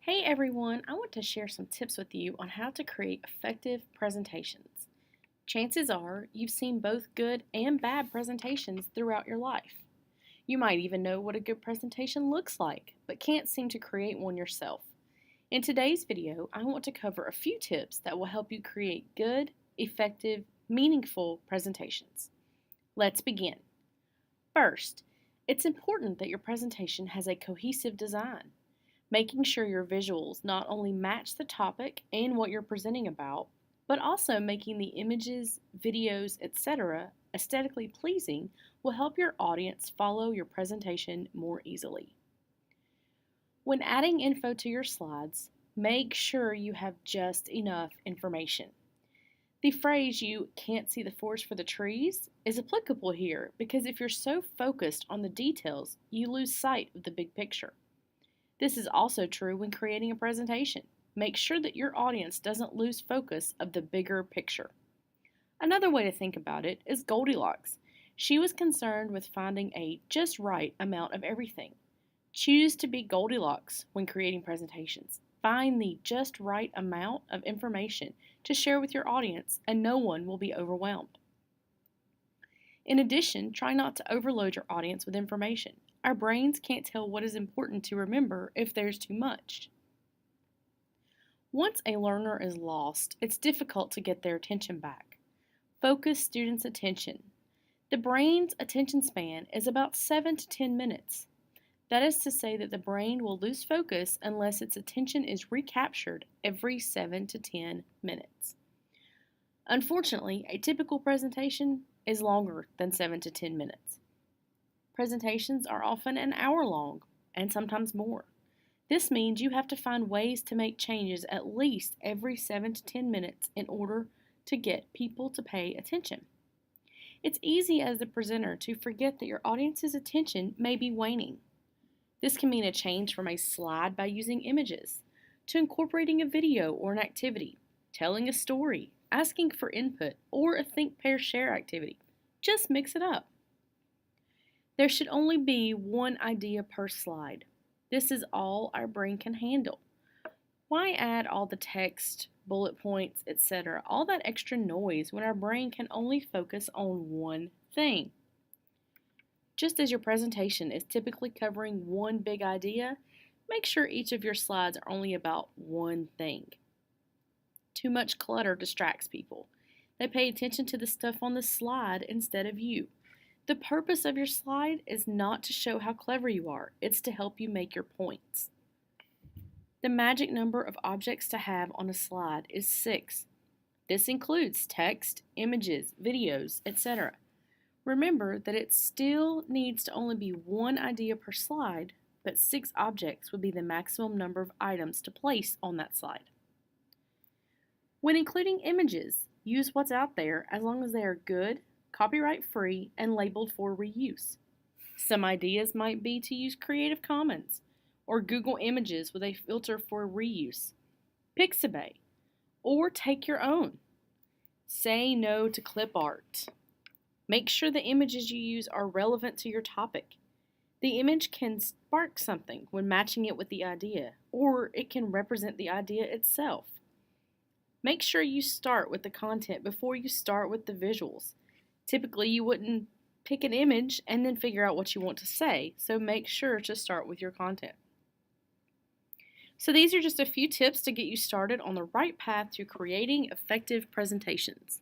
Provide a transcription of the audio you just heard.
Hey everyone, I want to share some tips with you on how to create effective presentations. Chances are you've seen both good and bad presentations throughout your life. You might even know what a good presentation looks like, but can't seem to create one yourself. In today's video, I want to cover a few tips that will help you create good, effective, meaningful presentations. Let's begin. First, it's important that your presentation has a cohesive design. Making sure your visuals not only match the topic and what you're presenting about, but also making the images, videos, etc. aesthetically pleasing will help your audience follow your presentation more easily. When adding info to your slides, make sure you have just enough information. The phrase "you can't see the forest for the trees" is applicable here because if you're so focused on the details, you lose sight of the big picture. This is also true when creating a presentation. Make sure that your audience doesn't lose focus of the bigger picture. Another way to think about it is Goldilocks. She was concerned with finding a just right amount of everything. Choose to be Goldilocks when creating presentations. Find the just right amount of information to share with your audience, and no one will be overwhelmed. In addition, try not to overload your audience with information. Our brains can't tell what is important to remember if there's too much. Once a learner is lost, it's difficult to get their attention back. Focus students' attention. The brain's attention span is about 7 to 10 minutes. That is to say that the brain will lose focus unless its attention is recaptured every 7 to 10 minutes. Unfortunately, a typical presentation is longer than 7 to 10 minutes. Presentations are often an hour long, and sometimes more. This means you have to find ways to make changes at least every 7 to 10 minutes in order to get people to pay attention. It's easy as the presenter to forget that your audience's attention may be waning. This can mean a change from a slide by using images, to incorporating a video or an activity, telling a story, asking for input, or a think, pair, share activity. Just mix it up. There should only be one idea per slide. This is all our brain can handle. Why add all the text, bullet points, etc., all that extra noise when our brain can only focus on one thing? Just as your presentation is typically covering one big idea, make sure each of your slides are only about one thing. Too much clutter distracts people. They pay attention to the stuff on the slide instead of you. The purpose of your slide is not to show how clever you are, it's to help you make your points. The magic number of objects to have on a slide is 6. This includes text, images, videos, etc. Remember that it still needs to only be one idea per slide, but 6 objects would be the maximum number of items to place on that slide. When including images, use what's out there as long as they are good, copyright-free, and labeled for reuse. Some ideas might be to use Creative Commons or Google Images with a filter for reuse, Pixabay, or take your own. Say no to clip art. Make sure the images you use are relevant to your topic. The image can spark something when matching it with the idea, or it can represent the idea itself. Make sure you start with the content before you start with the visuals. Typically, you wouldn't pick an image and then figure out what you want to say, so make sure to start with your content. So these are just a few tips to get you started on the right path to creating effective presentations.